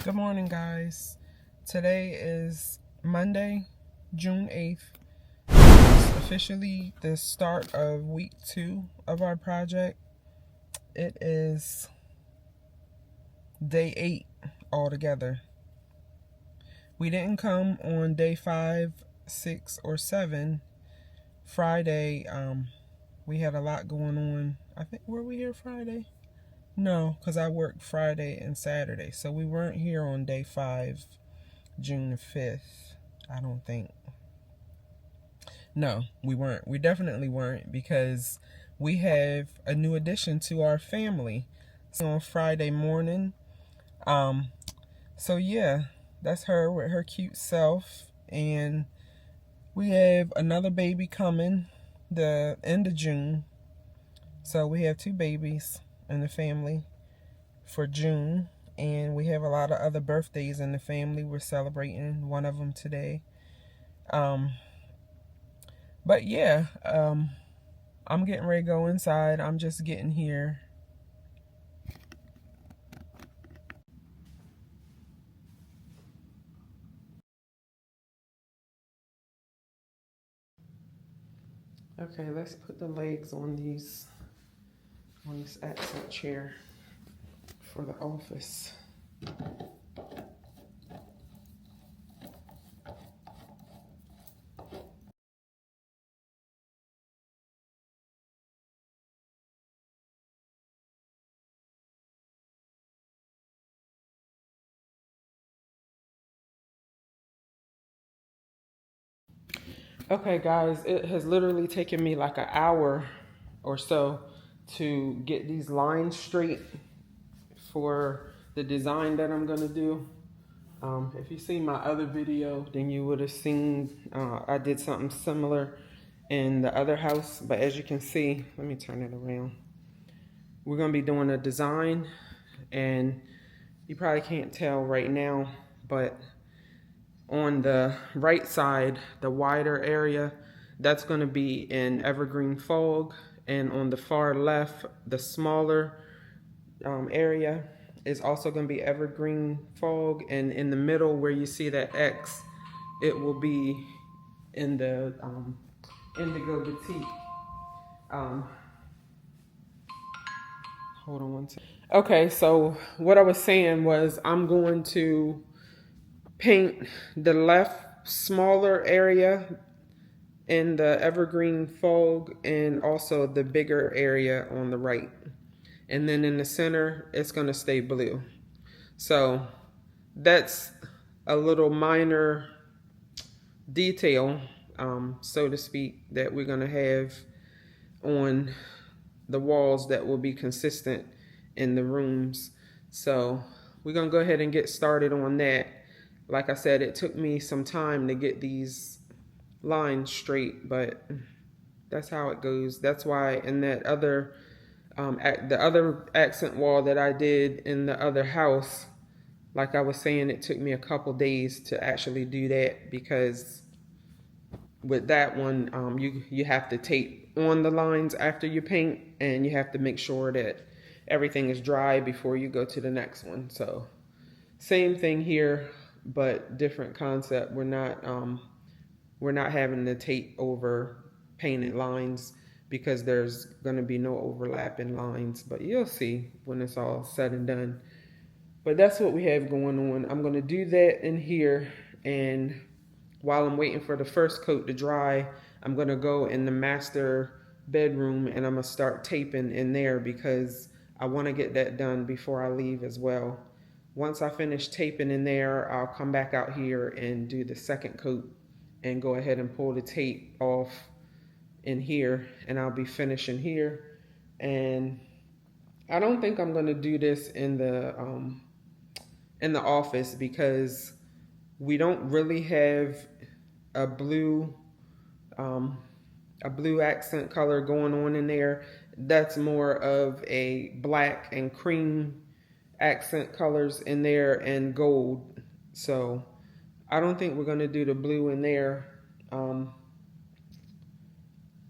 Good morning, guys. Today is Monday, June 8th. It's officially the start of week 2 of our project. It is day 8 altogether. We didn't come on day 5, 6, or 7. Friday, we had a lot going on. I think, were we here Friday? No, because I worked Friday and Saturday. So we weren't here on day 5, June 5th. I don't think. No, we weren't. We definitely weren't, because we have a new addition to our family. So on Friday morning. So yeah, that's her with her cute self. And we have another baby coming the end of June. So we have 2 babies in the family for June. And we have a lot of other birthdays in the family. We're celebrating one of them today. But yeah, I'm getting ready to go inside. I'm just getting here. Okay, let's put the legs on this accent chair for the office. Okay, guys, it has literally taken me like an hour or so to get these lines straight for the design that I'm gonna do. If you see my other video, then you would have seen I did something similar in the other house. But as you can see, let me turn it around. We're gonna be doing a design, and you probably can't tell right now, but on the right side, the wider area, that's going to be in evergreen fog, and on the far left, the smaller area is also going to be evergreen fog, and in the middle where you see that X, it will be in the indigo batik. Hold on one second. Okay, so what I was saying was I'm going to paint the left smaller area in the evergreen fog, and also the bigger area on the right. And then in the center, it's going to stay blue. So that's a little minor detail, so to speak, that we're going to have on the walls that will be consistent in the rooms. So we're going to go ahead and get started on that. Like I said, it took me some time to get these lines straight, but that's how it goes. That's why in that other, the other accent wall that I did in the other house, like I was saying, it took me a couple days to actually do that, because with that one, you have to tape on the lines after you paint, and you have to make sure that everything is dry before you go to the next one. So same thing here, but different concept. We're not having to tape over painted lines, because there's going to be no overlap in lines, but you'll see when it's all said and done. But that's what we have going on. I'm going to do that in here, and while I'm waiting for the first coat to dry, I'm going to go in the master bedroom, and I'm going to start taping in there, because I want to get that done before I leave as well. Once I finish taping in there, I'll come back out here and do the second coat and go ahead and pull the tape off in here, and I'll be finishing here. And I don't think I'm going to do this in the office, because we don't really have a blue accent color going on in there. That's more of a black and cream accent colors in there, and gold. So I don't think we're going to do the blue in there.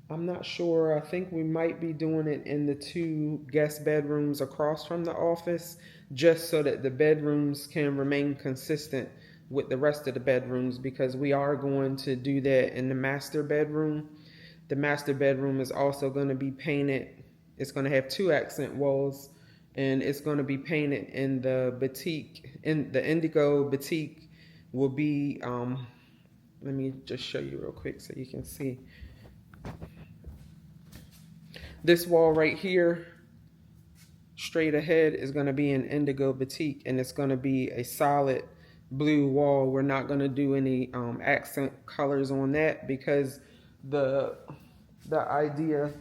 I'm not sure. I think we might be doing it in the 2 guest bedrooms across from the office. just so that the bedrooms can remain consistent with the rest of the bedrooms, because we are going to do that in the master bedroom. The master bedroom is also going to be painted. It's going to have 2 accent walls, and it's going to be painted in the batik. In the indigo batik will be, let me just show you real quick so you can see. This wall right here, straight ahead, is going to be an indigo batik, and it's going to be a solid blue wall. We're not going to do any accent colors on that, because the idea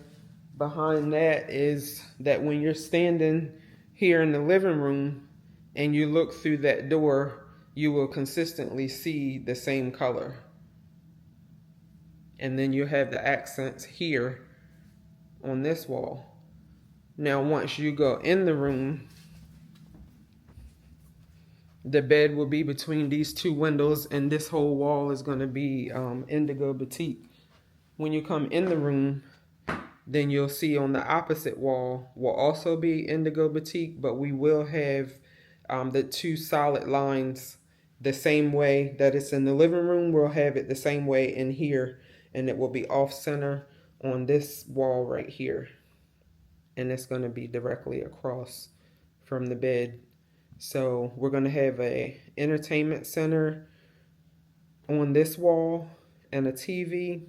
behind that is that when you're standing here in the living room and you look through that door, you will consistently see the same color. And then you have the accents here on this wall. Now, once you go in the room, the bed will be between these 2 windows, and this whole wall is going to be indigo batik. When you come in the room, then you'll see on the opposite wall will also be indigo batik, but we will have the 2 solid lines the same way that it's in the living room. We'll have it the same way in here, and it will be off center on this wall right here. And it's going to be directly across from the bed. So we're going to have a entertainment center on this wall and a TV,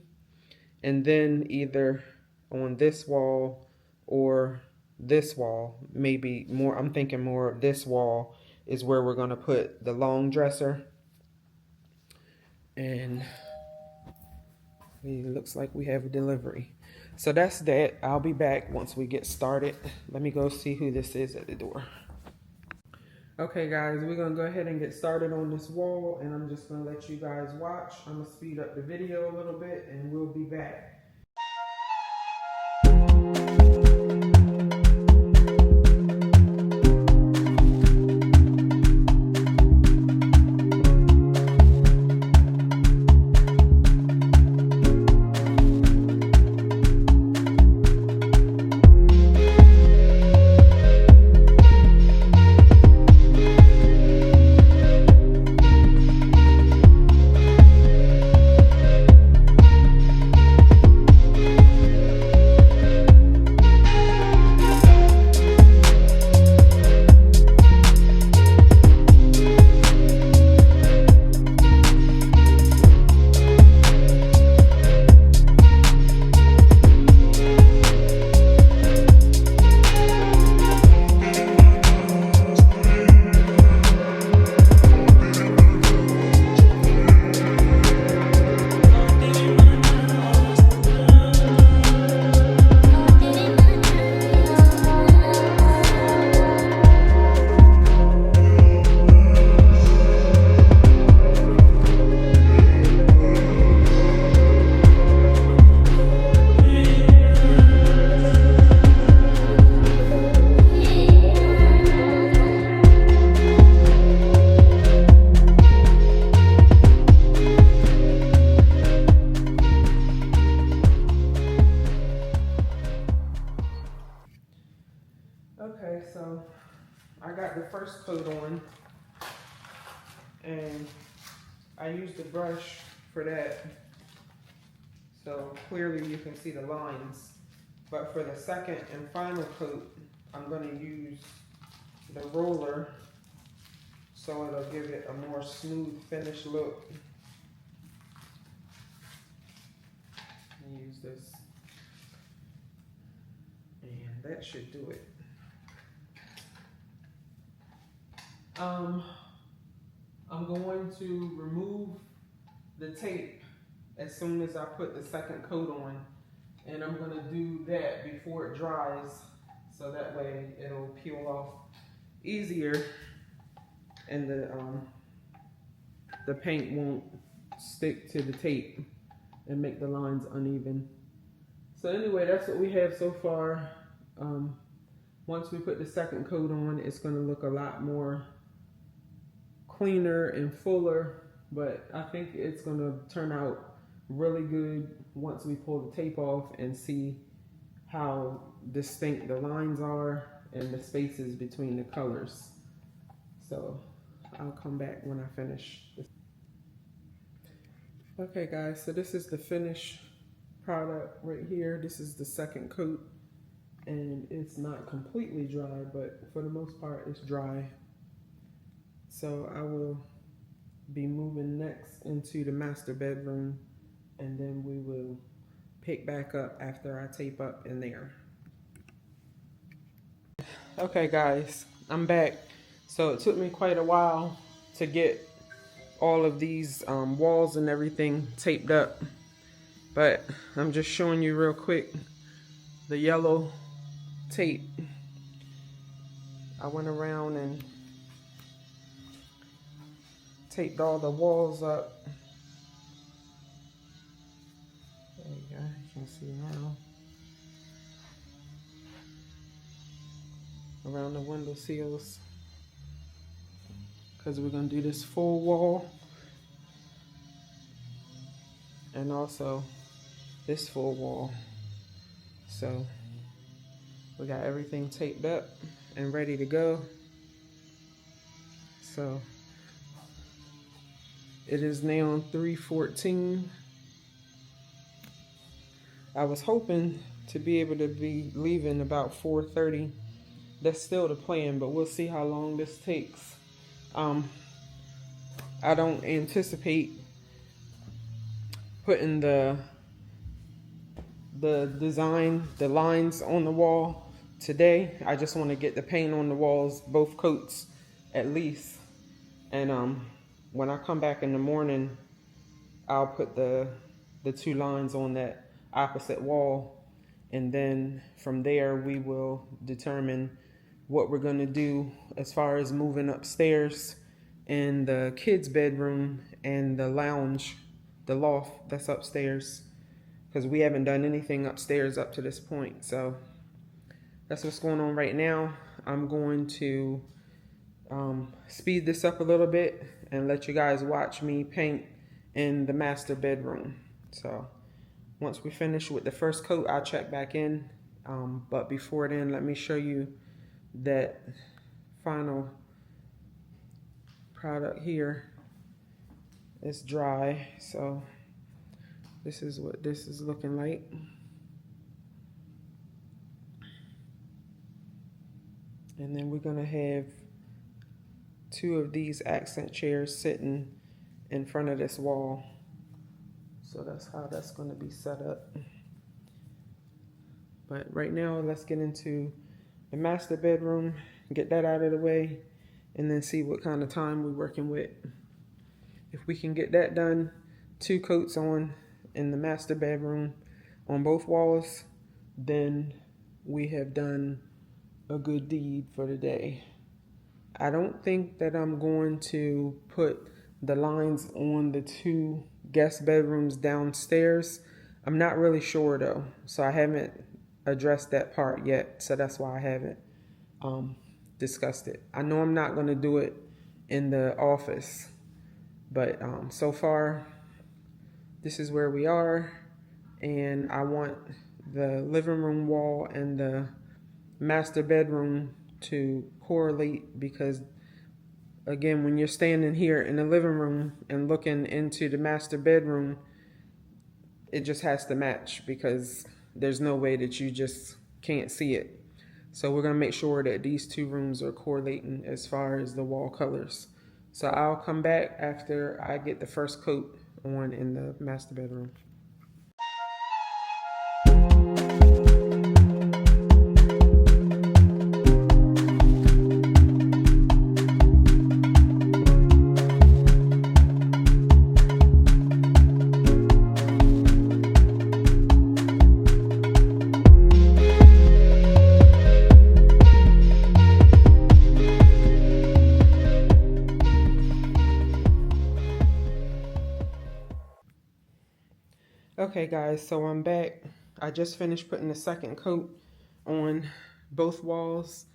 and then either on this wall or this wall, maybe more, I'm thinking more of this wall is where we're going to put the long dresser. And it looks like we have a delivery. So that's that. I'll be back once we get started. Let me go see who this is at the door. Okay guys, we're gonna go ahead and get started on this wall, and I'm just gonna let you guys watch. I'm gonna speed up the video a little bit and we'll be back. Okay, so I got the first coat on, and I used the brush for that, so clearly you can see the lines. But for the second and final coat, I'm going to use the roller, so it'll give it a more smooth finished look. Use this, and that should do it. I'm going to remove the tape as soon as I put the second coat on, and I'm going to do that before it dries, so that way it'll peel off easier and the paint won't stick to the tape and make the lines uneven. So anyway, that's what we have so far. Once we put the second coat on, it's going to look a lot more cleaner and fuller, but I think it's going to turn out really good once we pull the tape off and see how distinct the lines are and the spaces between the colors. So I'll come back when I finish this. Okay guys, so this is the finished product right here. This is the second coat, and it's not completely dry, but for the most part it's dry. So I will be moving next into the master bedroom, and then we will pick back up after I tape up in there. Okay guys, I'm back. So it took me quite a while to get all of these walls and everything taped up, but I'm just showing you real quick the yellow tape. I went around and taped all the walls up. There you go, you can see now. Around the window sills, because we're going to do this full wall and also this full wall. So we got everything taped up and ready to go. So it is now 3:14. I was hoping to be able to be leaving about 4:30. That's still the plan, but we'll see how long this takes. I don't anticipate putting the design, the lines on the wall today. I just want to get the paint on the walls, both coats at least. And when I come back in the morning, I'll put the two lines on that opposite wall, and then from there we will determine what we're going to do as far as moving upstairs in the kids' bedroom and the lounge, the loft that's upstairs, because we haven't done anything upstairs up to this point. So that's what's going on right now. I'm going to speed this up a little bit and let you guys watch me paint in the master bedroom. So once we finish with the first coat, I'll check back in. But before then, let me show you that final product here. It's dry, so this is what this is looking like. And then we're gonna have two of these accent chairs sitting in front of this wall. So that's how that's gonna be set up. But right now, let's get into the master bedroom, get that out of the way, and then see what kind of time we're working with. If we can get that done, 2 coats on in the master bedroom on both walls, then we have done a good deed for the day. I don't think that I'm going to put the lines on the 2 guest bedrooms downstairs. I'm not really sure though, so I haven't addressed that part yet, so that's why I haven't discussed it. I know I'm not going to do it in the office, but so far this is where we are, and I want the living room wall and the master bedroom to correlate, because again, when you're standing here in the living room and looking into the master bedroom, it just has to match, because there's no way that you just can't see it. So we're going to make sure that these 2 rooms are correlating as far as the wall colors. So I'll come back after I get the first coat on in the master bedroom. Okay guys, so I'm back. I just finished putting the second coat on both walls.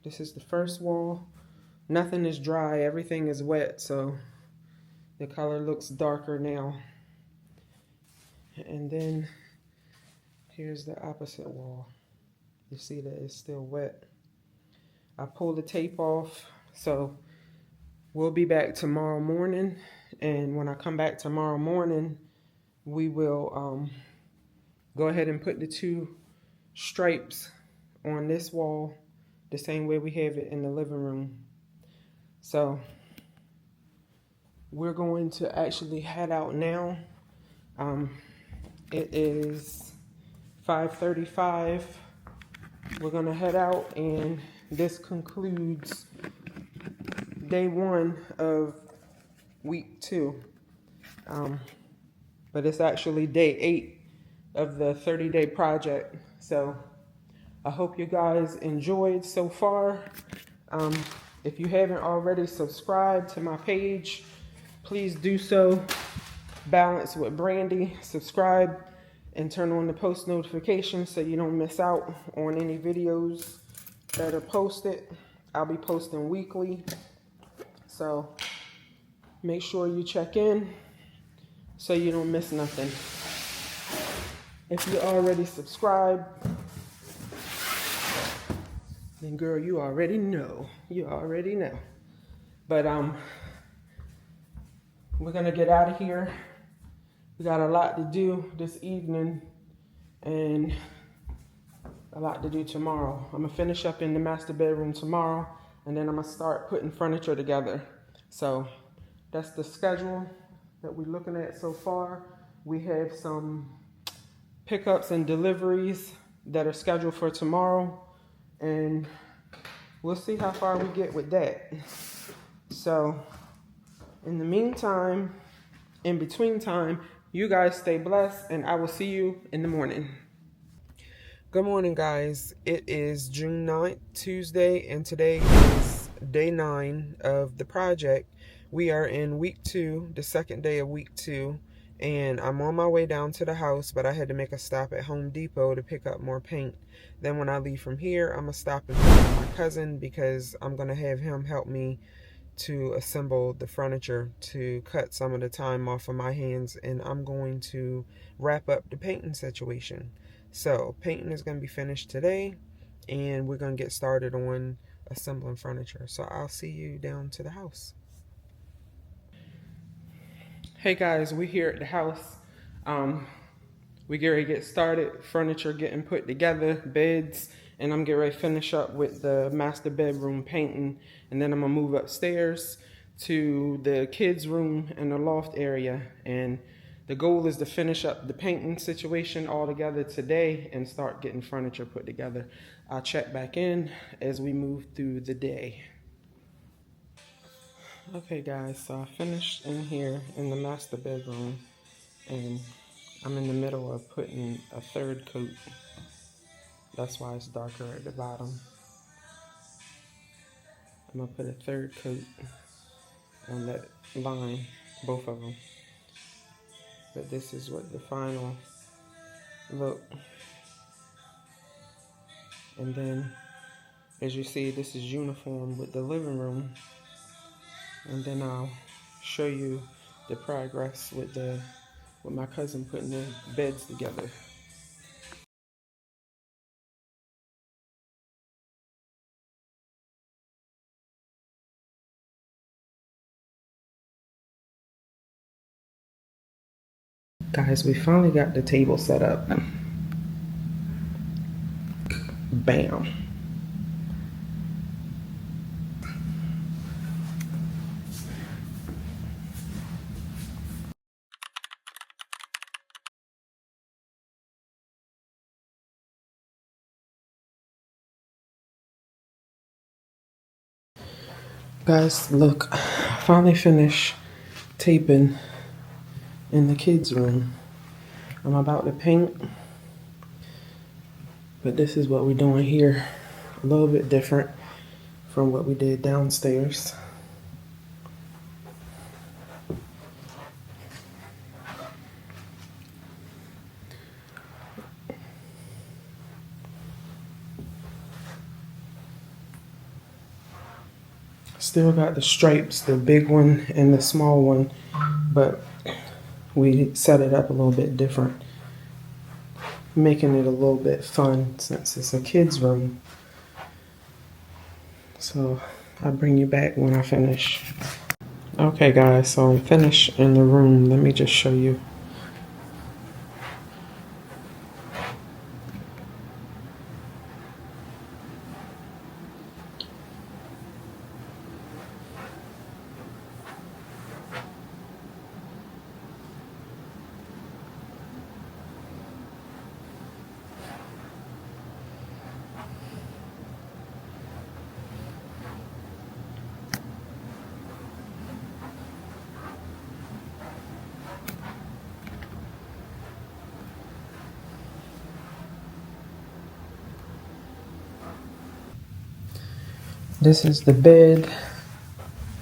This is the first wall. Nothing is dry, everything is wet, so the color looks darker now. And then here's the opposite wall. You see that it's still wet. I pulled the tape off So we'll be back tomorrow morning. And when I come back tomorrow morning, we will go ahead and put the 2 stripes on this wall the same way we have it in the living room. So we're going to actually head out now. It is 5:35. We're gonna head out, and this concludes day 1 of week 2. But it's actually day 8 of the 30-day project. So I hope you guys enjoyed so far. If you haven't already subscribed to my page, please do so. Balance with Brandy. Subscribe and turn on the post notifications so you don't miss out on any videos that are posted. I'll be posting weekly. So make sure you check in so you don't miss nothing. If you already subscribed, then girl, you already know. You already know. But we're gonna get out of here. We got a lot to do this evening and a lot to do tomorrow. I'm gonna finish up in the master bedroom tomorrow, and then I'm gonna start putting furniture together. So that's the schedule that we're looking at so far. We have some pickups and deliveries that are scheduled for tomorrow, and we'll see how far we get with that. So in the meantime, in between time, you guys stay blessed, and I will see you in the morning. Good morning, guys. It is June 9th, Tuesday, and today is day 9 of the project. We are in week 2, the second day of week 2, and I'm on my way down to the house, but I had to make a stop at Home Depot to pick up more paint. Then when I leave from here, I'm going to stop and pick up my cousin because I'm going to have him help me to assemble the furniture to cut some of the time off of my hands, and I'm going to wrap up the painting situation. So painting is going to be finished today, and we're going to get started on assembling furniture. So I'll see you down to the house. Hey guys, we're here at the house. We get ready to get started. Furniture getting put together, beds, and I'm getting ready to finish up with the master bedroom painting, and then I'm gonna move upstairs to the kids' room and the loft area. And the goal is to finish up the painting situation all together today and start getting furniture put together. I'll check back in as we move through the day. Okay guys, so I finished in here in the master bedroom, and I'm in the middle of putting a 3rd coat. That's why it's darker at the bottom. I'm gonna put a 3rd coat on that line, both of them. But this is what the final look. And then, as you see, this is uniform with the living room. And then I'll show you the progress with my cousin putting the beds together. Guys, we finally got the table set up. Bam. Guys, look, I finally finished taping in the kids' room. I'm about to paint, but this is what we're doing here. A little bit different from what we did downstairs. Still got the stripes, the big one and the small one, but we set it up a little bit different, making it a little bit fun since it's a kid's room. So I'll bring you back when I finish. Okay guys, so I'm finished in the room. Let me just show you. This is the bed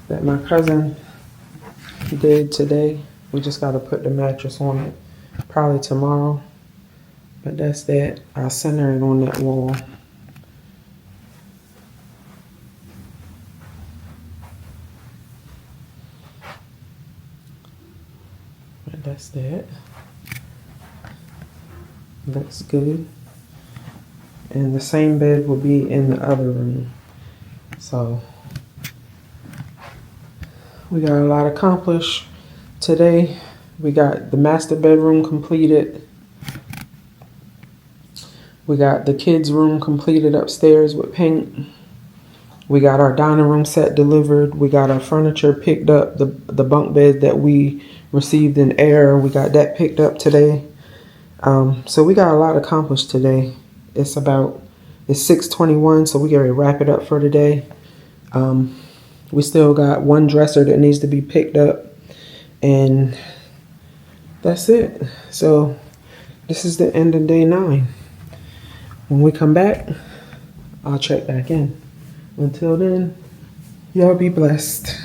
that my cousin did today. We just got to put the mattress on it probably tomorrow. But that's that. I'll center it on that wall. But that's that. Looks good. And the same bed will be in the other room. So we got a lot accomplished today. We got the master bedroom completed. We got the kids' room completed upstairs with paint. We got our dining room set delivered. We got our furniture picked up. The bunk bed that we received in air, we got that picked up today. So we got a lot accomplished today. It's 6:21, so we gotta wrap it up for today. We still got one dresser that needs to be picked up, and that's it. So this is the end of day 9. When we come back, I'll check back in. Until then, y'all be blessed.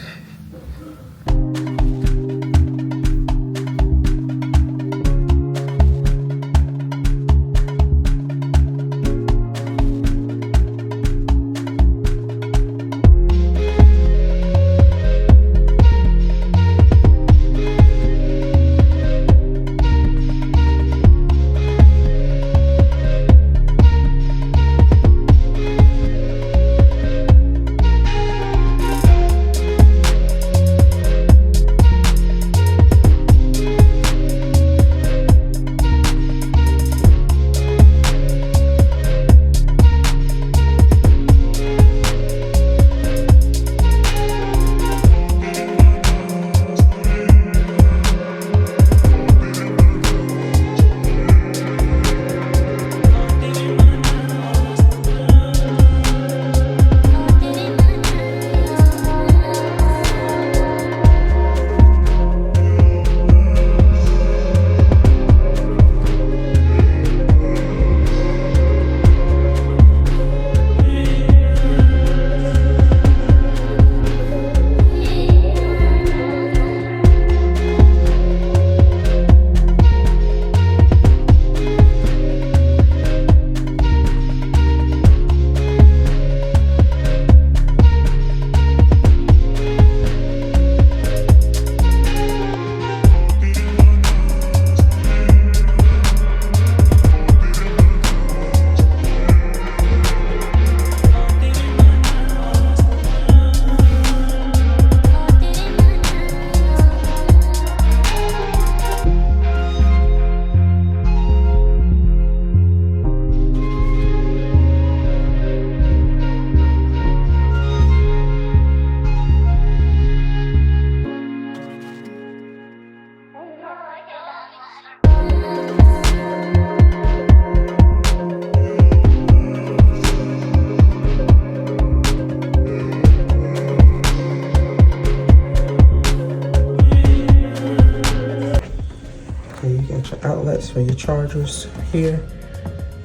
Outlets for your chargers here.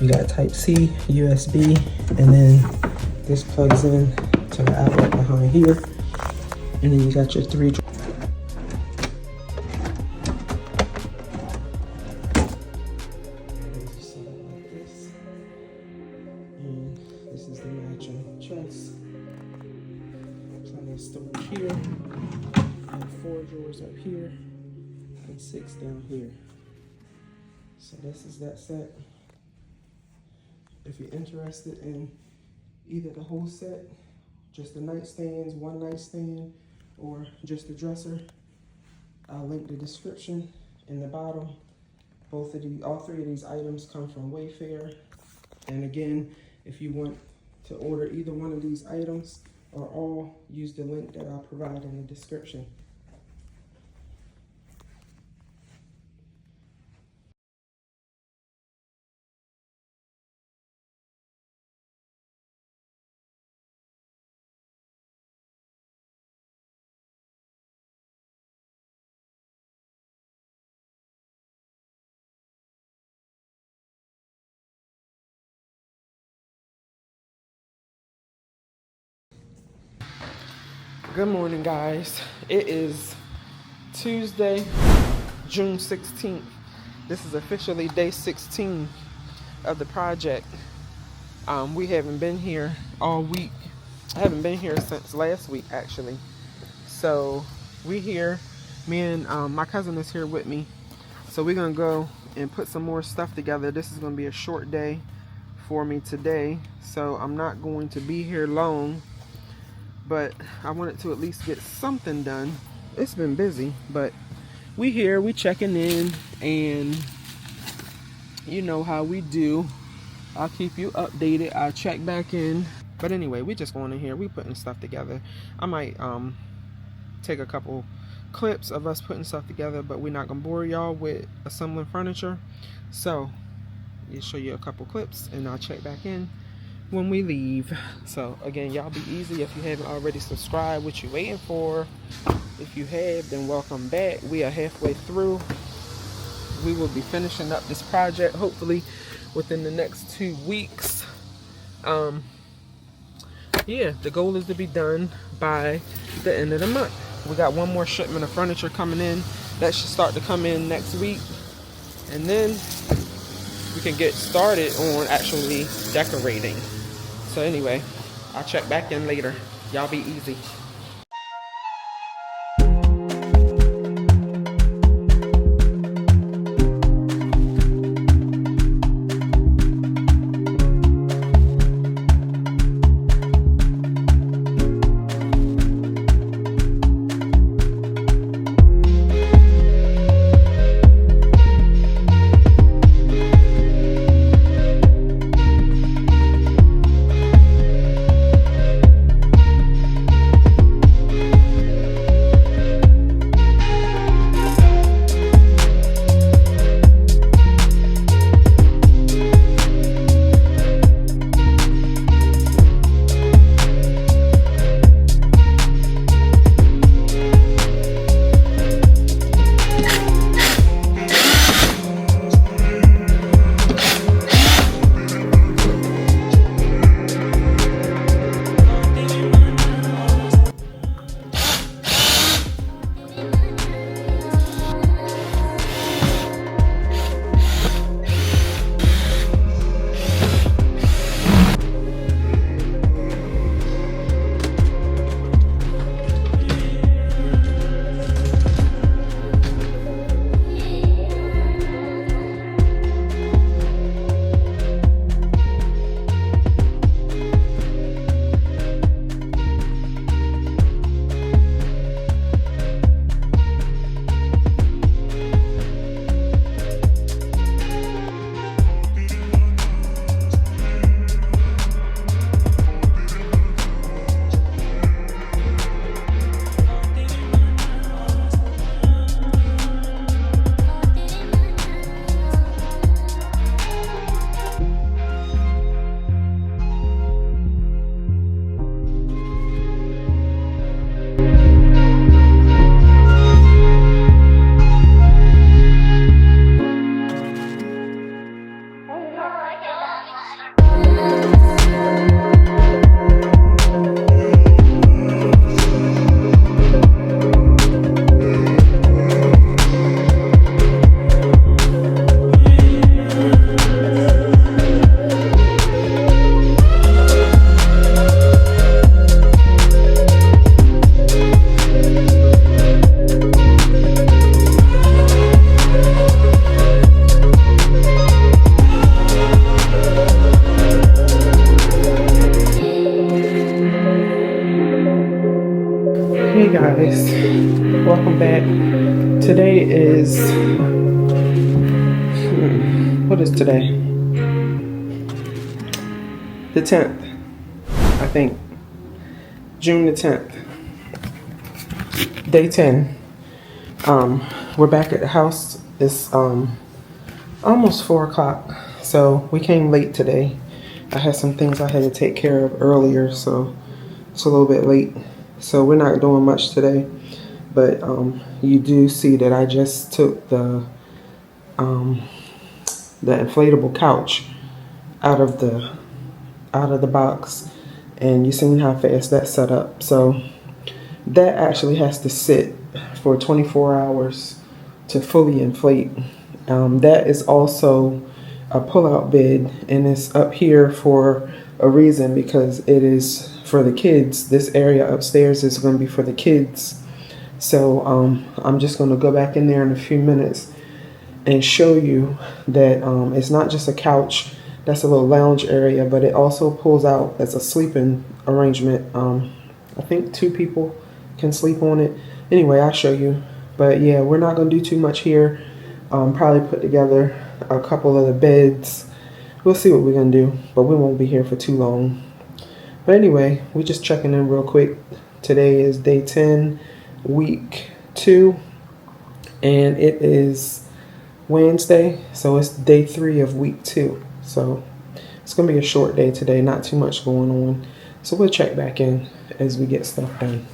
You got type C, USB, and then this plugs in to the outlet behind here. And then you got your 3 and this is the matching chest. Plenty of storage here. And 4 drawers up here and 6 down here. So this is that set. If you're interested in either the whole set just the nightstands, one nightstand, or just the dresser, I'll link the description in the bottom. All three of these items come from Wayfair. And again, if you want to order either one of these items or all, use the link that I'll provide in the description. Good morning, guys. It is Tuesday, June 16th. This is officially day 16 of the project. We haven't been here all week. I haven't been here since last week, actually. So we here. Me and my cousin is here with me. So we're gonna go and put some more stuff together. This is gonna be a short day for me today, so I'm not going to be here long. But I wanted to at least get something done. It's been busy, but we here, we checking in, and you know how we do. I'll keep you updated. I'll check back in. But anyway, we just going in here. We putting stuff together. I might take a couple clips of us putting stuff together, but we're not gonna bore y'all with assembling furniture. So I'll show you a couple clips, and I'll check back in when we leave. So again, y'all be easy. If you haven't already subscribed, what you waiting for? If you have, then welcome back. We are halfway through. We will be finishing up this project hopefully within the next 2 weeks. Yeah, the goal is to be done by the end of the month. We got one more shipment of furniture coming in. That should start to come in next week, and then we can get started on actually decorating. So anyway, I'll check back in later. Y'all be easy. Welcome back. Today is, what is today? The 10th, I think. June the 10th. Day 10. We're back at the house. It's almost 4 o'clock. So we came late today. I had some things I had to take care of earlier, so it's a little bit late. So we're not doing much today. But you do see that I just took the inflatable couch out of the box, and you seen how fast that's set up. So that actually has to sit for 24 hours to fully inflate. That is also a pull-out bed, and it's up here for a reason, because it is for the kids. This area upstairs is going to be for the kids. So I'm just going to go back in there in a few minutes and show you that it's not just a couch. That's a little lounge area, but it also pulls out as a sleeping arrangement. I think 2 people can sleep on it. Anyway, I'll show you. But yeah, we're not going to do too much here. Probably put together a couple of the beds. We'll see what we're going to do, but we won't be here for too long. But anyway, we're just checking in real quick. Today is day 10, week 2, and it is Wednesday, so it's day 3 of week 2. So it's going to be a short day today, not too much going on. So we'll check back in as we get stuff done.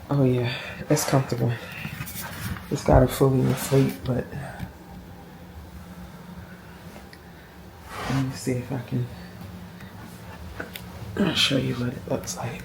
Oh yeah, it's comfortable. It's got to fully inflate, but let me see if I can show you what it looks like.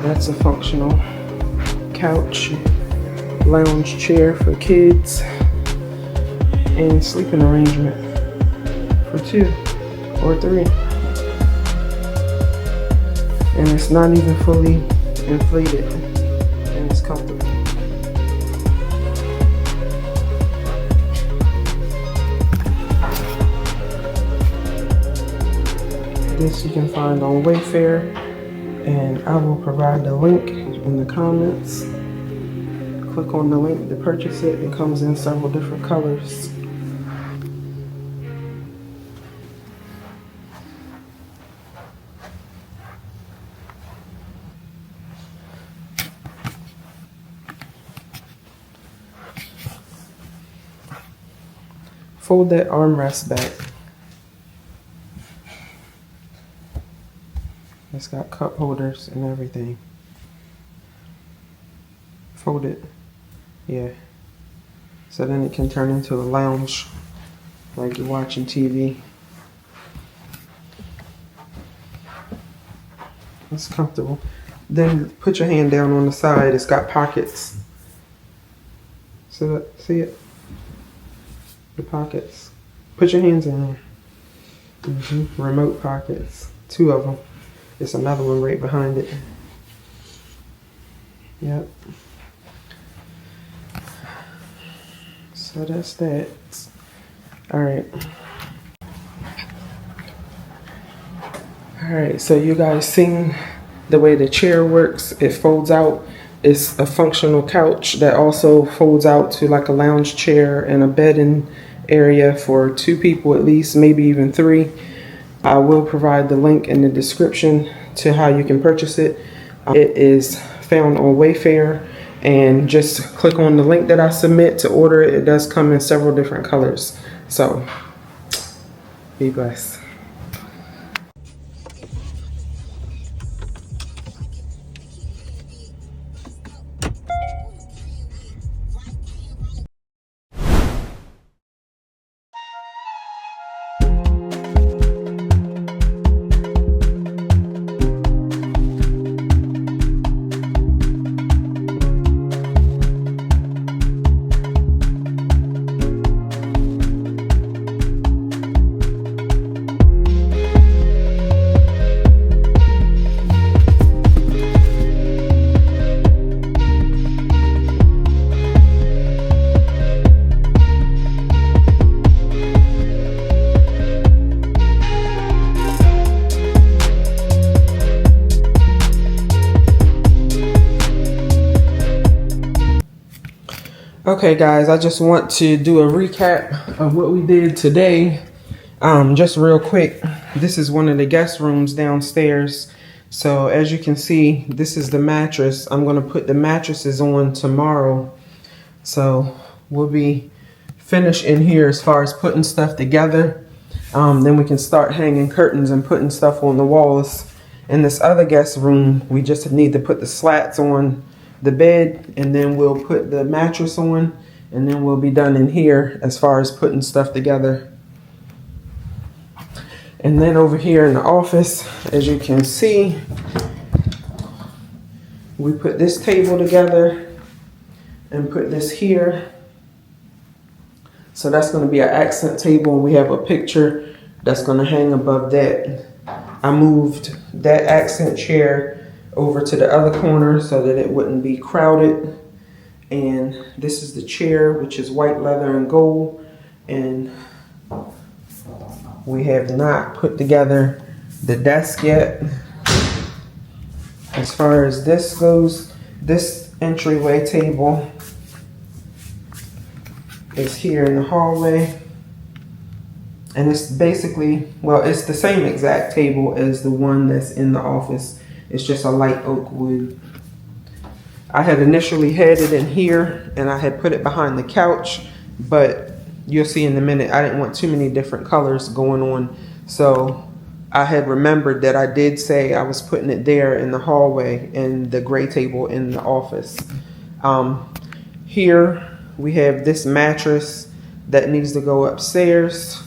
That's a functional couch, lounge chair for kids, and sleeping arrangement for 2 or 3. And it's not even fully inflated, and it's comfortable. This you can find on Wayfair, and I will provide the link in the comments. Click on the link to purchase it. It comes in several different colors. fold that armrest back. It's got cup holders and everything. Fold it. Yeah. So then it can turn into a lounge, like you're watching TV. It's comfortable. Then put your hand down on the side. It's got pockets. So see it? The pockets. Put your hands in there. Remote pockets. 2 of them. There's another one right behind it. Yep. So that's that. Alright. Alright, so you guys seen the way the chair works. It folds out. It's a functional couch that also folds out to like a lounge chair and a bedding area for 2 people at least, maybe even 3. I will provide the link in the description to how you can purchase it. It is found on Wayfair, and just click on the link that I submit to order it. It does come in several different colors. So, be blessed. Okay guys, I just want to do a recap of what we did today. Just real quick, this is one of the guest rooms downstairs. So as you can see, this is the mattress. I'm going to put the mattresses on tomorrow. So we'll be finished in here as far as putting stuff together. Then we can start hanging curtains and putting stuff on the walls. In this other guest room, we just need to put the slats on the bed, and then we'll put the mattress on, and then we'll be done in here as far as putting stuff together. And then over here in the office, as you can see, we put this table together and put this here. So that's going to be an accent table, and we have a picture that's going to hang above that. I moved that accent chair over to the other corner so that it wouldn't be crowded. And this is the chair, which is white leather and gold. And we have not put together the desk yet. As far as this goes, this entryway table is here in the hallway. And it's basically, well, it's the same exact table as the one that's in the office. It's just a light oak wood. I had initially had it in here, and I had put it behind the couch, but you'll see in a minute, I didn't want too many different colors going on. So I had remembered that I did say I was putting it there in the hallway and the gray table in the office. Here we have this mattress that needs to go upstairs.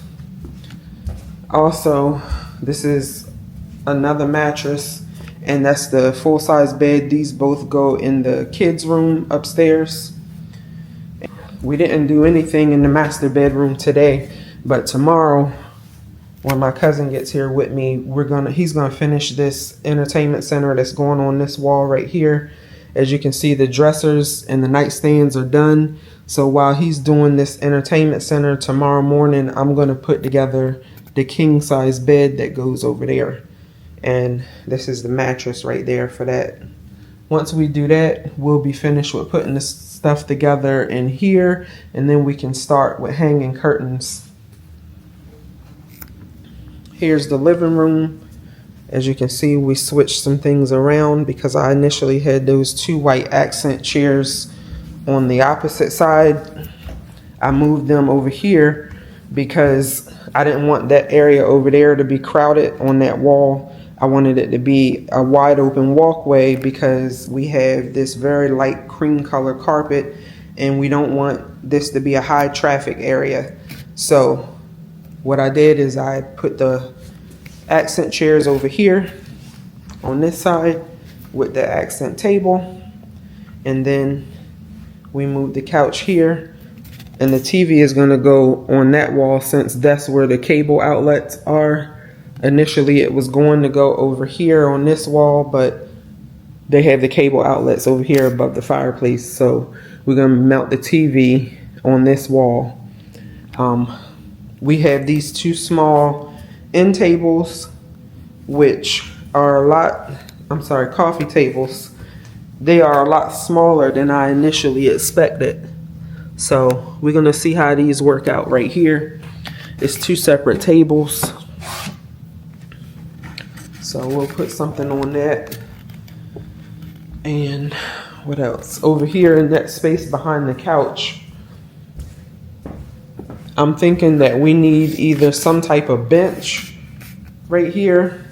Also, this is another mattress, and that's the full-size bed. These both go in the kids' room upstairs. We didn't do anything in the master bedroom today, but tomorrow, when my cousin gets here with me, he's gonna finish this entertainment center that's going on this wall right here. As you can see, the dressers and the nightstands are done. So while he's doing this entertainment center tomorrow morning, I'm gonna put together the king-size bed that goes over there. And this is the mattress right there for that. Once we do that, we'll be finished with putting this stuff together in here, and then we can start with hanging curtains. Here's the living room. As you can see, we switched some things around because I initially had those 2 white accent chairs on the opposite side. I moved them over here because I didn't want that area over there to be crowded on that wall. I wanted it to be a wide open walkway because we have this very light cream color carpet and we don't want this to be a high traffic area. So what I did is I put the accent chairs over here on this side with the accent table, and then we moved the couch here, and the TV is going to go on that wall since that's where the cable outlets are. Initially it was going to go over here on this wall, but they have the cable outlets over here above the fireplace, so we're going to mount the TV on this wall. We have these two small end tables, which are coffee tables. They are a lot smaller than I initially expected. So we're gonna see how these work out right here. It's two separate tables. So we'll put something on that. And what else? Over here in that space behind the couch, I'm thinking that we need either some type of bench right here.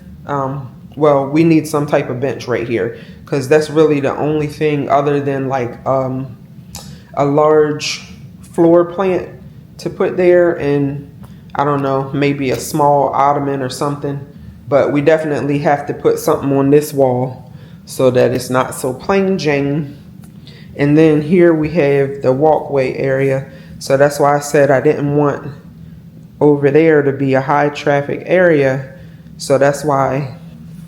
Well, we need some type of bench right here because that's really the only thing other than like a large floor plant to put there, and I don't know, maybe a small ottoman or something. But we definitely have to put something on this wall so that it's not so plain Jane. And then here we have the walkway area. So that's why I said I didn't want over there to be a high traffic area. So that's why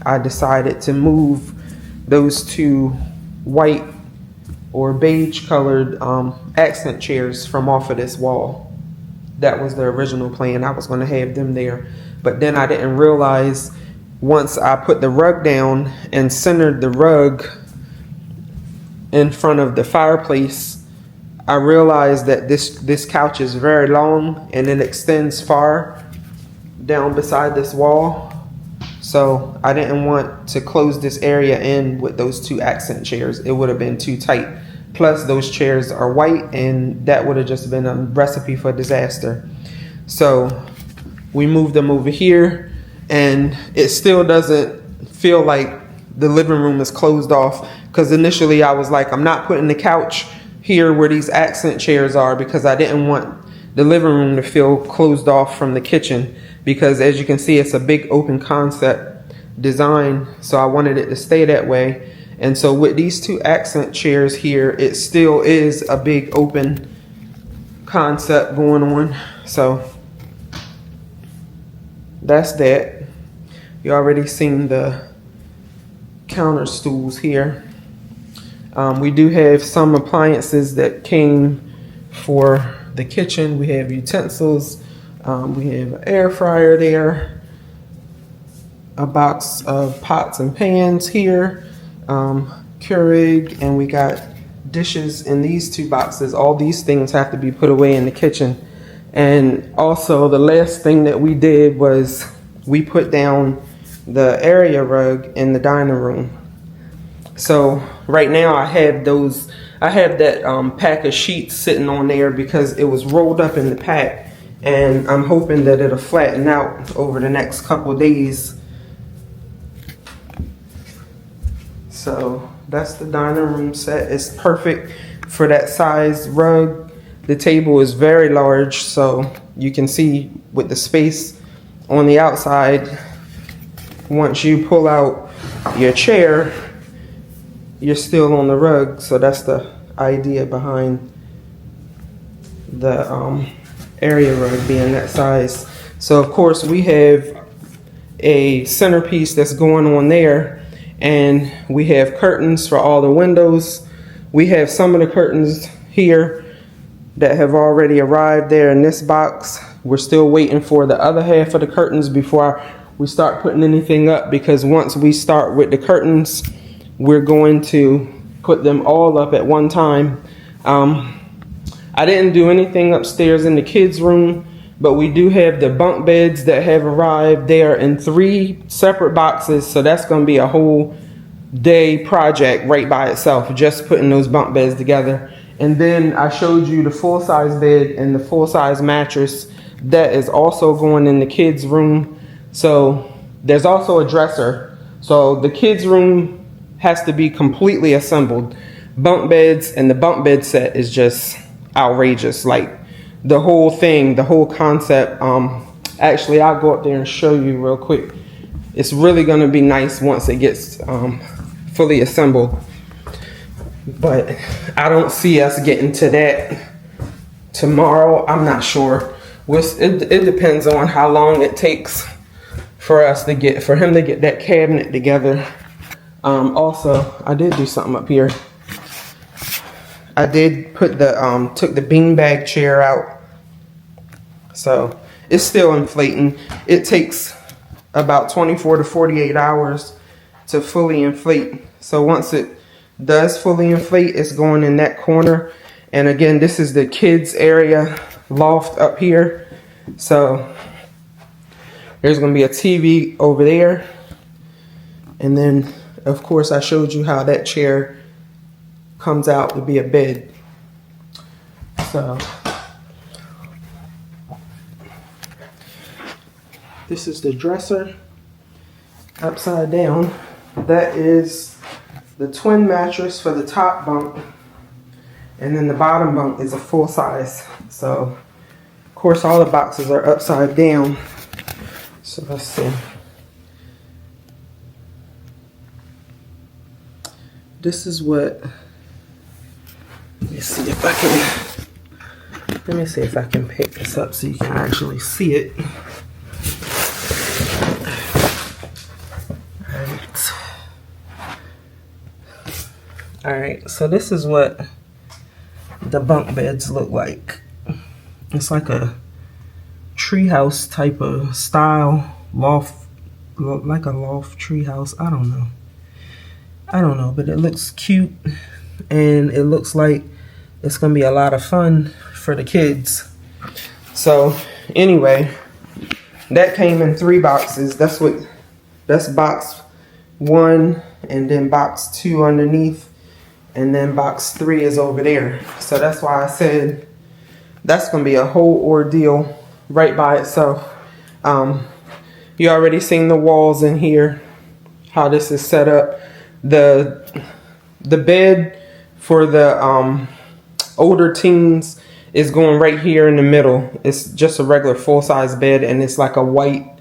I decided to move those two white or beige colored accent chairs from off of this wall. That was the original plan. I was going to have them there. But then I didn't realize once I put the rug down and centered the rug in front of the fireplace, I realized that this couch is very long and it extends far down beside this wall. So I didn't want to close this area in with those two accent chairs. It would have been too tight. Plus those chairs are white and that would have just been a recipe for disaster. So we moved them over here, and it still doesn't feel like the living room is closed off, because initially I was like, I'm not putting the couch here where these accent chairs are because I didn't want the living room to feel closed off from the kitchen, because as you can see, it's a big open concept design, so I wanted it to stay that way. And so with these two accent chairs here, it still is a big open concept going on. So that's that. You already seen the counter stools here. We do have some appliances that came for the kitchen. We have utensils. We have an air fryer there, a box of pots and pans here, Keurig, and we got dishes in these two boxes. All these things have to be put away in the kitchen. And also the last thing that we did was we put down the area rug in the dining room. So right now I have that pack of sheets sitting on there because it was rolled up in the pack, and I'm hoping that it'll flatten out over the next couple of days. So that's the dining room set. It's perfect for that size rug. The table is very large, so you can see with the space on the outside, once you pull out your chair, you're still on the rug. So that's the idea behind the area rug being that size. So of course we have a centerpiece that's going on there, and we have curtains for all the windows. We have some of the curtains here that have already arrived there in this box. We're still waiting for the other half of the curtains before we start putting anything up, because once we start with the curtains, we're going to put them all up at one time. I didn't do anything upstairs in the kids' room, but we do have the bunk beds that have arrived. They are in 3 separate boxes, so that's going to be a whole day project right by itself, just putting those bunk beds together. And then I showed you the full-size bed and the full-size mattress. that is also going in the kids' room. So there's also a dresser. So the kids' room has to be completely assembled. Bunk beds, and the bunk bed set is just outrageous. Like the whole thing, the whole concept. Actually, I'll go up there and show you real quick. It's really going to be nice once it gets fully assembled. But I don't see us getting to that tomorrow. I'm not sure. It depends on how long it takes for him to get that cabinet together. Also, I did do something up here. I did put took the beanbag chair out. So it's still inflating. It takes about 24 to 48 hours to fully inflate. So once it does fully inflate, it's going in that corner. And again, this is the kids area loft up here. So there's going to be a TV over there. And then, of course, I showed you how that chair comes out to be a bed. So this is the dresser upside down. That is the twin mattress for the top bunk. And then the bottom bunk is a full size. So, of course, all the boxes are upside down. So let's see. This is what, let me see if I can pick this up so you can actually see it. Alright, so this is what the bunk beds look like. It's like a treehouse type of style, loft, like a loft treehouse. I don't know, but it looks cute, and it looks like it's gonna be a lot of fun for the kids. So anyway, that came in 3 boxes. That's box 1, and then box 2 underneath, and then box 3 is over there. So that's why I said that's gonna be a whole ordeal right by itself. You already seen the walls in here, how this is set up. The bed for the older teens is going right here in the middle. It's just a regular full-size bed, and it's like a white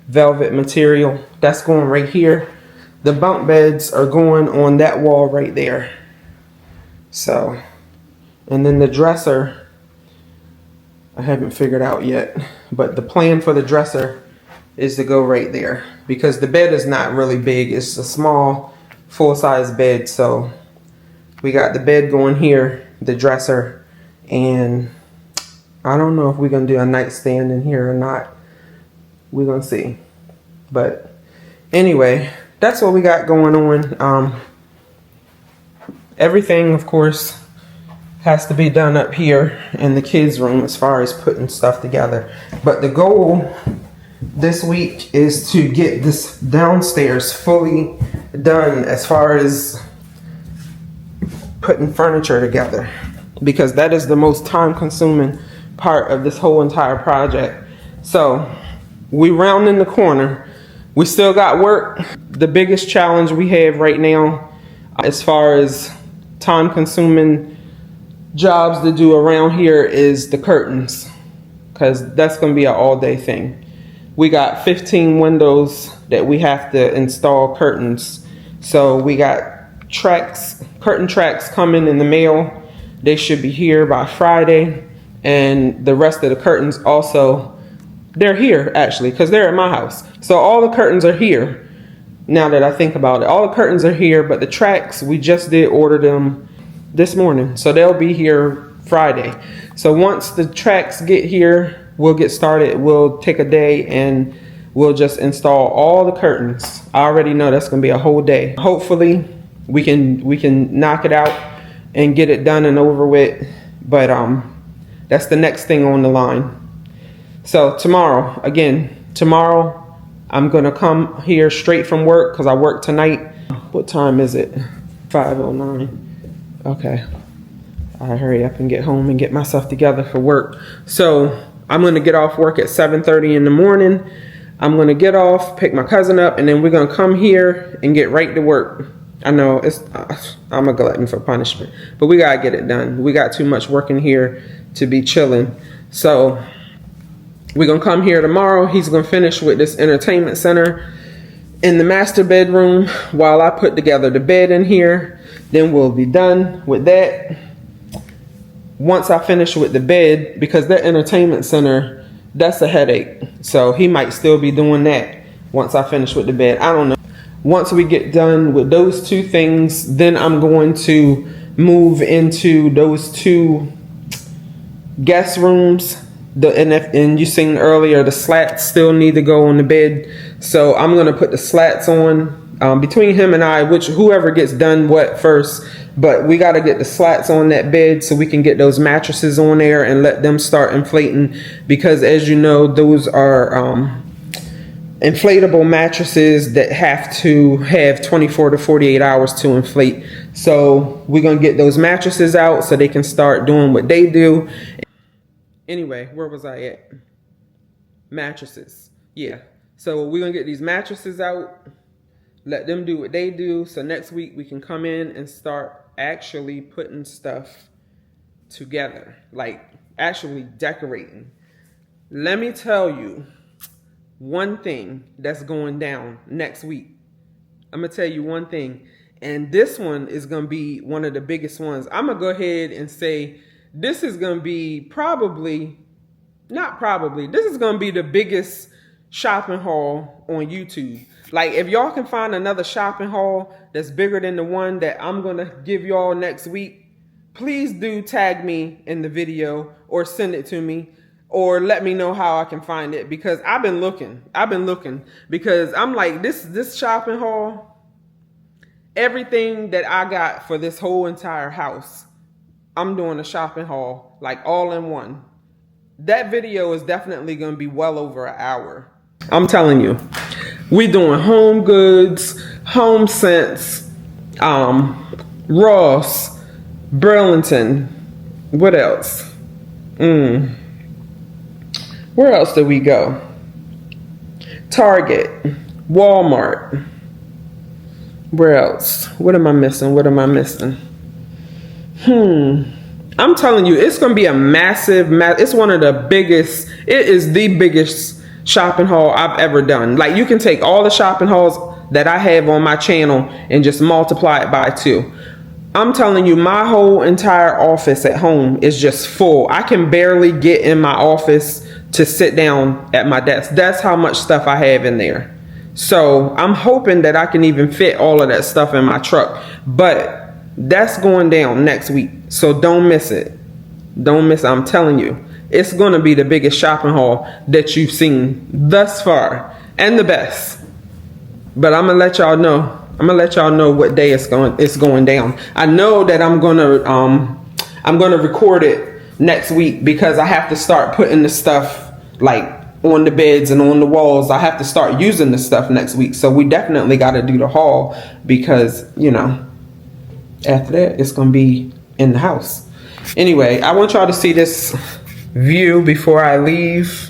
velvet material. That's going right here. The bunk beds are going on that wall right there. So, and then the dresser, I haven't figured out yet, but the plan for the dresser is to go right there, because the bed is not really big. It's a small full-size bed. So we got the bed going here, the dresser, and I don't know if we're gonna do a nightstand in here or not. We're gonna see. But anyway, that's what we got going on. Everything, of course, has to be done up here in the kids' room as far as putting stuff together. But the goal this week is to get this downstairs fully done as far as putting furniture together, because that is the most time-consuming part of this whole entire project. So we rounding the corner. We still got work. The biggest challenge we have right now as far as time-consuming jobs to do around here is the curtains, because that's going to be an all-day thing. We got 15 windows that we have to install curtains. So we got curtain tracks coming in the mail. They should be here by Friday. And the rest of the curtains also, they're here actually, because they're at my house. So all the curtains are here. Now that I think about it, all the curtains are here, but the tracks, we just did order them this morning. So they'll be here Friday. So once the tracks get here, we'll get started. We'll take a day and we'll just install all the curtains. I already know that's gonna be a whole day. Hopefully we can knock it out and get it done and over with. But that's the next thing on the line. So tomorrow I'm gonna come here straight from work, because I work tonight. What time is it? 5:09. Okay, I hurry up and get home and get myself together for work. So I'm going to get off work at 7:30 in the morning. I'm going to get off, pick my cousin up, and then we're going to come here and get right to work. I know I'm a glutton for punishment, but we got to get it done. We got too much work in here to be chilling. So we're going to come here tomorrow. He's going to finish with this entertainment center in the master bedroom while I put together the bed in here. Then we'll be done with that. Once I finish with the bed, because that entertainment center, that's a headache. So he might still be doing that once I finish with the bed. I don't know. Once we get done with those two things, then I'm going to move into those two guest rooms. And you seen earlier, the slats still need to go on the bed. So I'm going to put the slats on between him and I, whoever gets done what first. But we got to get the slats on that bed so we can get those mattresses on there and let them start inflating. Because as you know, those are inflatable mattresses that have to have 24 to 48 hours to inflate. So we're going to get those mattresses out so they can start doing what they do. Anyway, where was I at? Mattresses. Yeah. So we're going to get these mattresses out, let them do what they do. So next week we can come in and start actually putting stuff together, like actually decorating. Let me tell you one thing that's going down next week. I'm going to tell you one thing. And this one is going to be one of the biggest ones. I'm going to go ahead and say this is going to be this is going to be the biggest shopping haul on YouTube. Like, if y'all can find another shopping haul that's bigger than the one that I'm going to give y'all next week, please do tag me in the video or send it to me or let me know how I can find it, because I've been looking because I'm like, this shopping haul, everything that I got for this whole entire house, I'm doing a shopping haul, like all in one. That video is definitely going to be well over an hour. I'm telling you. We doing Home Goods, Home Sense, Ross, Burlington. What else? Where else did we go? Target, Walmart. Where else? What am I missing? I'm telling you, it's going to be a massive, it's one of the biggest, it is the biggest shopping haul I've ever done. Like, you can take all the shopping hauls that I have on my channel and just multiply it by 2. I'm telling you, my whole entire office at home is just full. I can barely get in my office to sit down at my desk. That's how much stuff I have in there. So I'm hoping that I can even fit all of that stuff in my truck. But that's going down next week. So don't miss it. I'm telling you. It's going to be the biggest shopping haul that you've seen thus far, and the best. But I'm going to let y'all know. What day it's going down. I know that I'm going to record it next week, because I have to start putting the stuff like on the beds and on the walls. I have to start using the stuff next week. So we definitely got to do the haul, because, you know, after that it's going to be in the house. Anyway, I want y'all to see this view before I leave.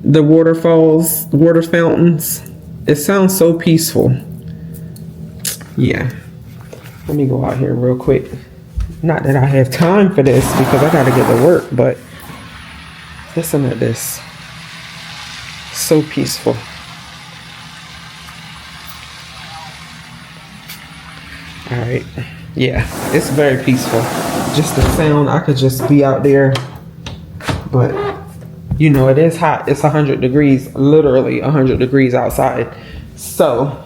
The waterfalls, water fountains. It sounds so peaceful. Yeah. Let me go out here real quick. Not that I have time for this, because I gotta get to work, but listen to this. So peaceful. All right. Yeah, it's very peaceful. Just the sound, I could just be out there. But, you know, it is hot. It's 100 degrees, literally 100 degrees outside. So,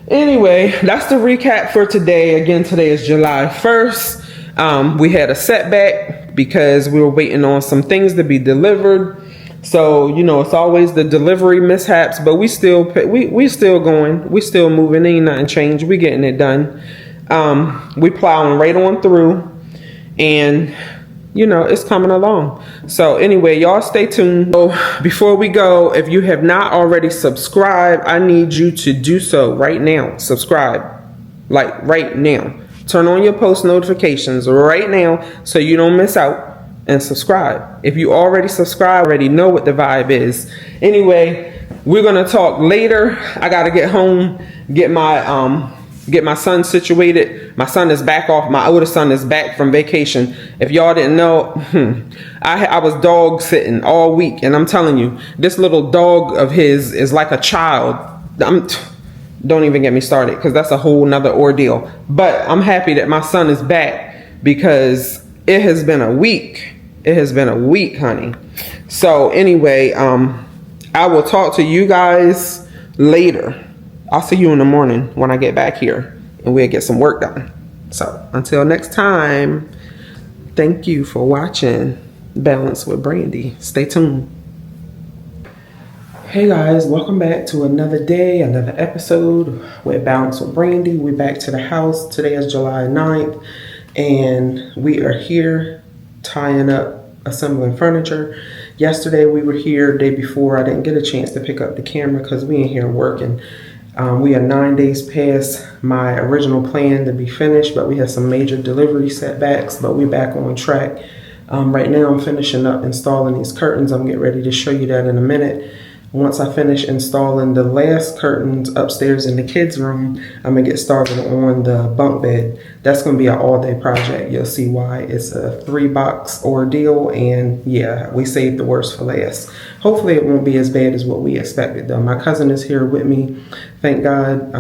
anyway, that's the recap for today. Again, today is July 1st. We had a setback because we were waiting on some things to be delivered. So, you know, it's always the delivery mishaps, but we still going. We still moving. Ain't nothing changed. We getting it done. We plowing right on through, and you know, it's coming along. So anyway, y'all stay tuned. So before we go, if you have not already subscribed, I need you to do so right now. Subscribe, like right now. Turn on your post notifications right now so you don't miss out. and subscribe. If you already subscribe, already know what the vibe is. Anyway, we're gonna talk later. I gotta get home, get my son situated. My son is back off. My oldest son is back from vacation. If y'all didn't know, I was dog sitting all week, and I'm telling you, this little dog of his is like a child. Don't even get me started, because that's a whole nother ordeal. But I'm happy that my son is back, because it has been a week. It has been a week, honey. So anyway, I will talk to you guys later. I'll see you in the morning when I get back here, and we'll get some work done. So until next time, thank you for watching Balance with Brandy. Stay tuned. Hey guys, welcome back to another day, another episode with Balance with Brandy. We're back to the house. Today is July 9th, and we are here tying up, assembling furniture. Yesterday we were here, day before. I didn't get a chance to pick up the camera because we in here working. We are 9 days past my original plan to be finished, but we had some major delivery setbacks, but we're back on track. Right now I'm finishing up installing these curtains. I'm getting ready to show you that in a minute. Once I finish installing the last curtains upstairs in the kids' room, I'm gonna get started on the bunk bed. That's gonna be an all-day project. You'll see why. It's a 3-box ordeal, and yeah, we saved the worst for last. Hopefully it won't be as bad as what we expected though. My cousin is here with me, thank God,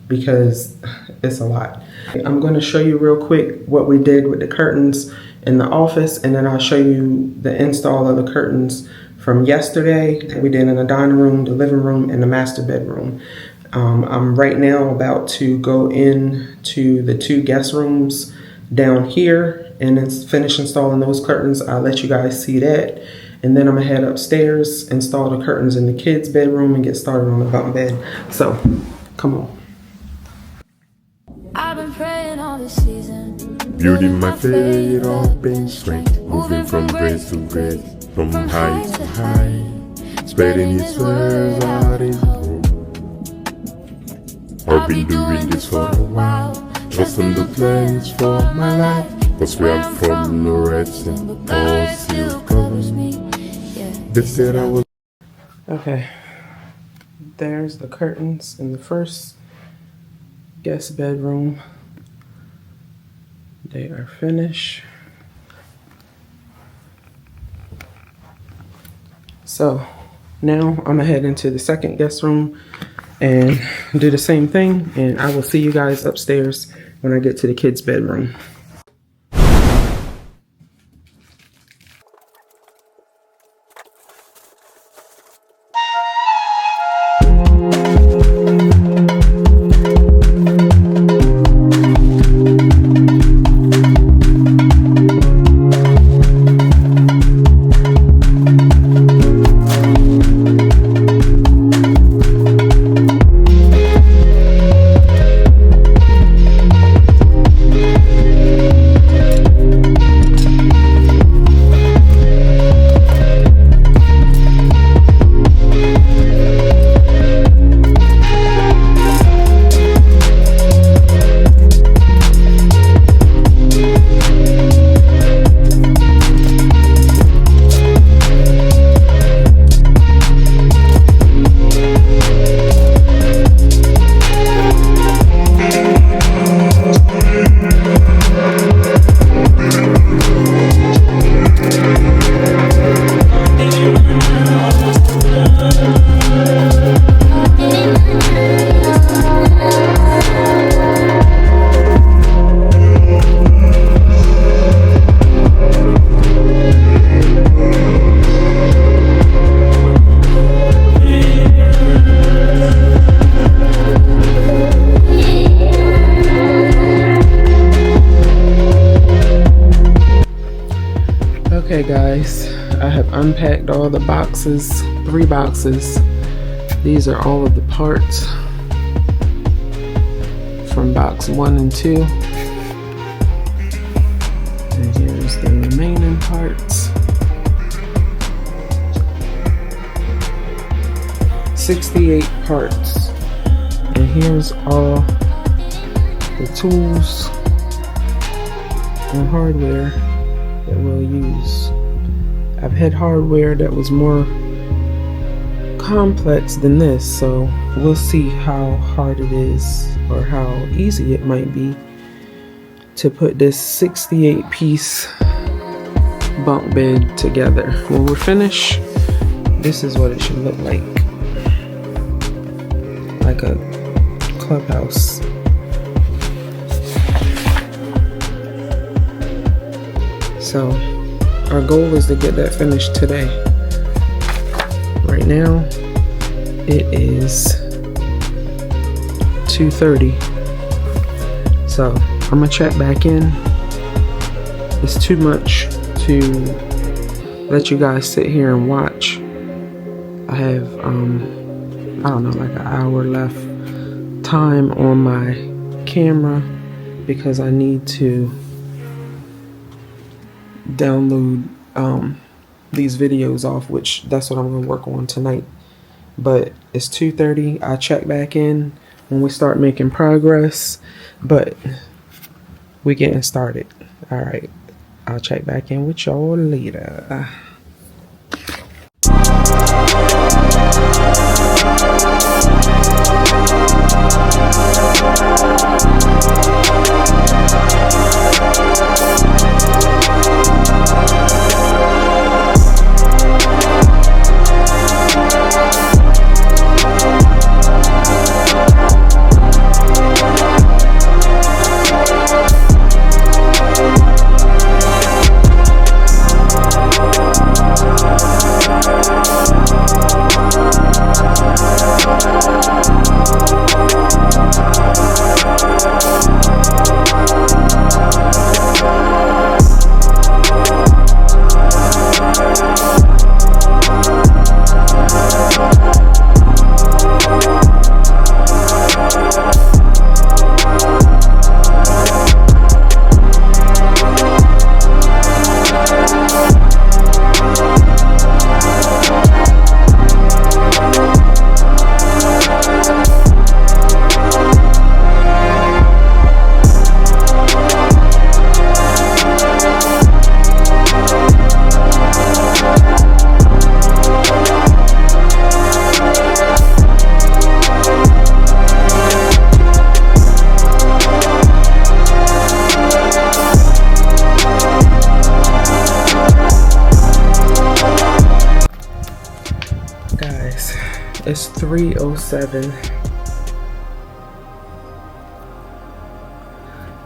because it's a lot. I'm gonna show you real quick what we did with the curtains in the office, and then I'll show you the install of the curtains from yesterday that we did in the dining room, the living room, and the master bedroom. I'm right now about to go into the 2 guest rooms down here and then finish installing those curtains. I'll let you guys see that. And then I'm gonna head upstairs, install the curtains in the kids' bedroom, and get started on the bunk bed. So, come on. I've been praying all this season. Beauty my fate, all been straight, moving from grace to grace, from height to high, spreading His words out in the world. I've been doing this for a while, trusting the plans for my life, cause where I'm from, no red sin, all still covers me. They said I was. Okay, there's the curtains in the first guest bedroom. They are finished. So now I'm gonna head into the second guest room and do the same thing, and I will see you guys upstairs when I get to the kids' bedroom. Okay guys, I have unpacked all the boxes, 3 boxes. These are all of the parts from box 1 and 2. And here's the remaining parts. 68 parts. And here's all the tools and hardware that we'll use. I've had hardware that was more complex than this, so we'll see how hard it is or how easy it might be to put this 68 piece bunk bed together. When we're finished, this is what it should look like a clubhouse. So our goal is to get that finished today. Right now it is 2:30, so I'm gonna check back in. It's too much to let you guys sit here and watch. I have I don't know, like an hour left time on my camera because I need to download these videos off, which that's what I'm gonna work on tonight. But it's 2:30. I'll check back in when we start making progress, but we're getting started. All right, I'll check back in with y'all later. It's 3:07.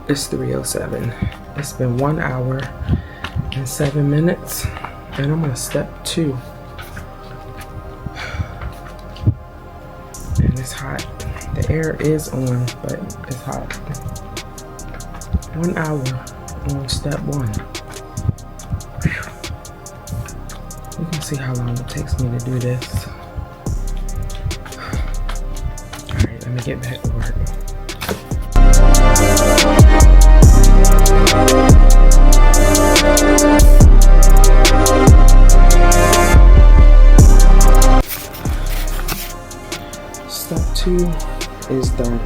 It's 3:07. It's been 1 hour and 7 minutes, and I'm on step 2. And it's hot. The air is on, but it's hot. 1 hour on step 1. We can see how long it takes me to do this. Alright, let me get back to work. Step 2 is done.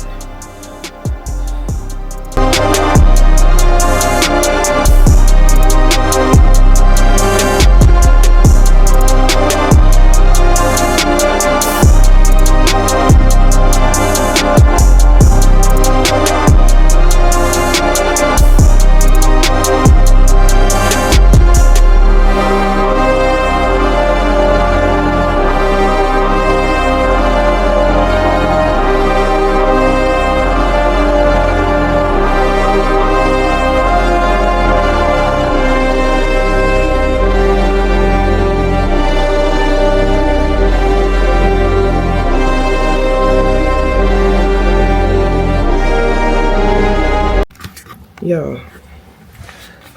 Yo,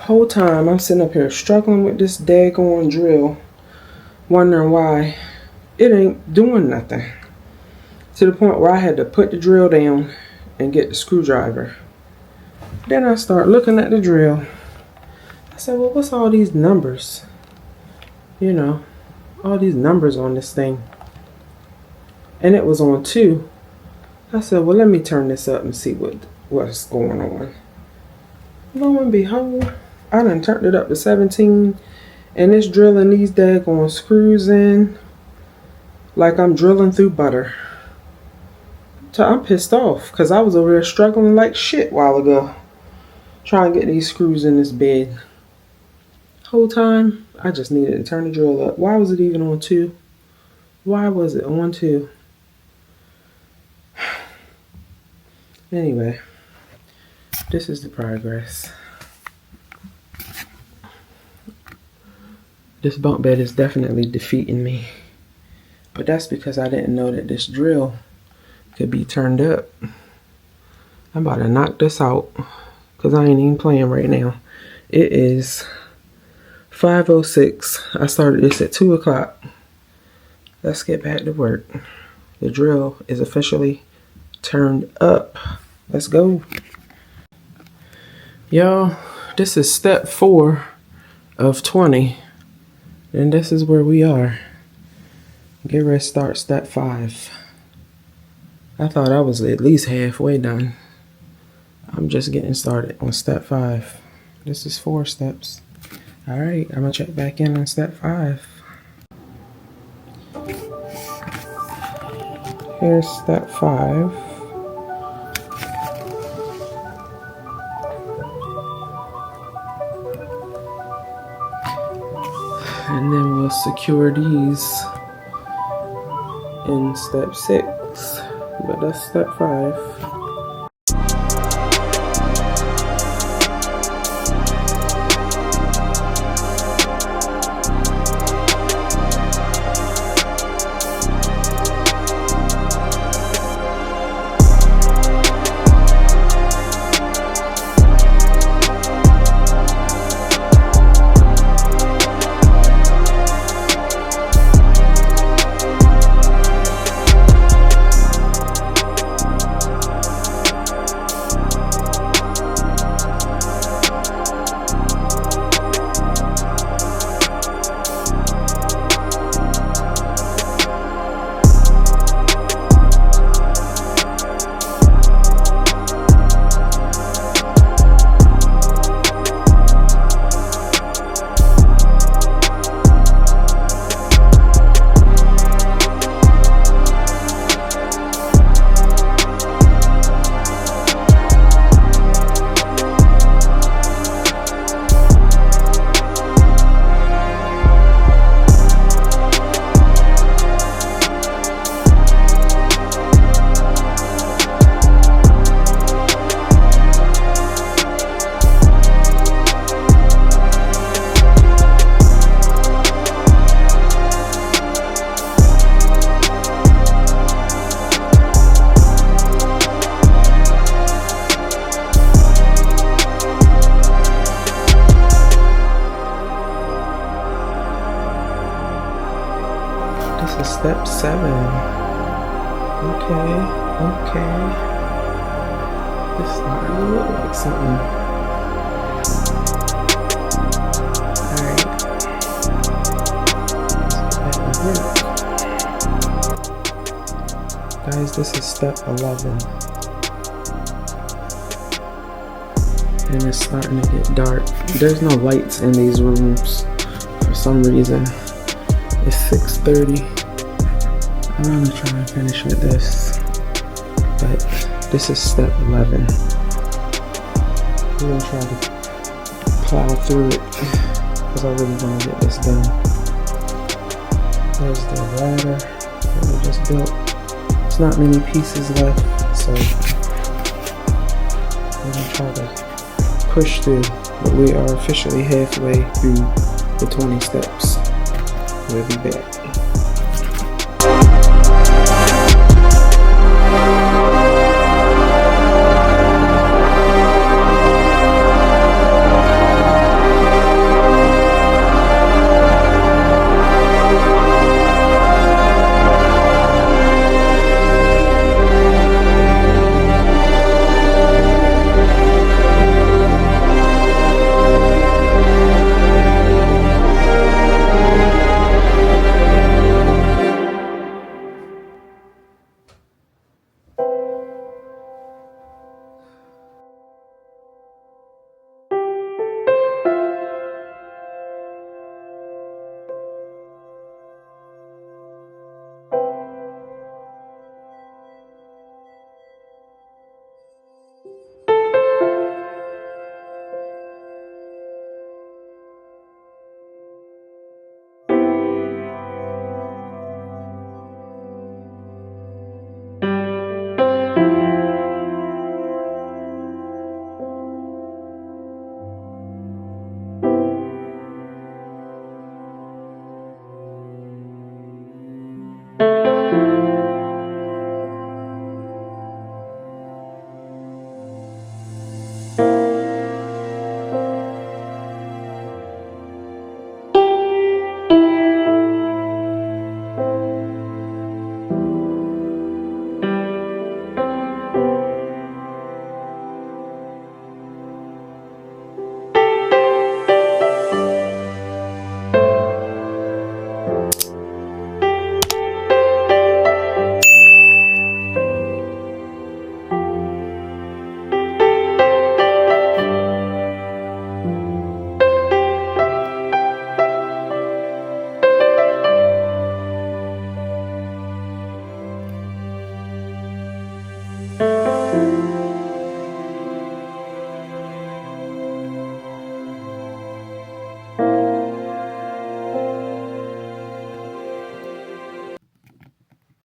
whole time I'm sitting up here struggling with this daggone drill, wondering why it ain't doing nothing. To the point where I had to put the drill down and get the screwdriver. Then I start looking at the drill. I said, well, what's all these numbers? You know, all these numbers on this thing. And it was on 2. I said, well, let me turn this up and see what's going on. Lo and behold, I done turned it up to 17, and it's drilling these daggone screws in like I'm drilling through butter. So I'm pissed off because I was over there struggling like shit a while ago, trying to get these screws in this bed. Whole time, I just needed to turn the drill up. Why was it even on 2? Why was it on 2? Anyway, this is the progress. This bunk bed is definitely defeating me. But that's because I didn't know that this drill could be turned up. I'm about to knock this out because I ain't even playing right now. It is 5:06. I started this at 2 o'clock. Let's get back to work. The drill is officially turned up. Let's go. Y'all, this is step 4 of 20. And this is where we are. Get ready to start step 5. I thought I was at least halfway done. I'm just getting started on step 5. This is 4 steps. All right, I'm gonna check back in on step 5. Here's step 5. And then we'll secure these in step 6. But that's step 5. This is step 7. Okay. This is starting to look like something. Alright. Let's get back to work. Guys, this is step 11. And it's starting to get dark. There's no lights in these rooms for some reason. It's 6:30. I'm gonna try and finish with this, but this is step 11. We're gonna try to plow through it because I really want to get this done. There's the ladder that we just built. There's not many pieces left, so we're gonna try to push through, but we are officially halfway through the 20 steps. We'll be back.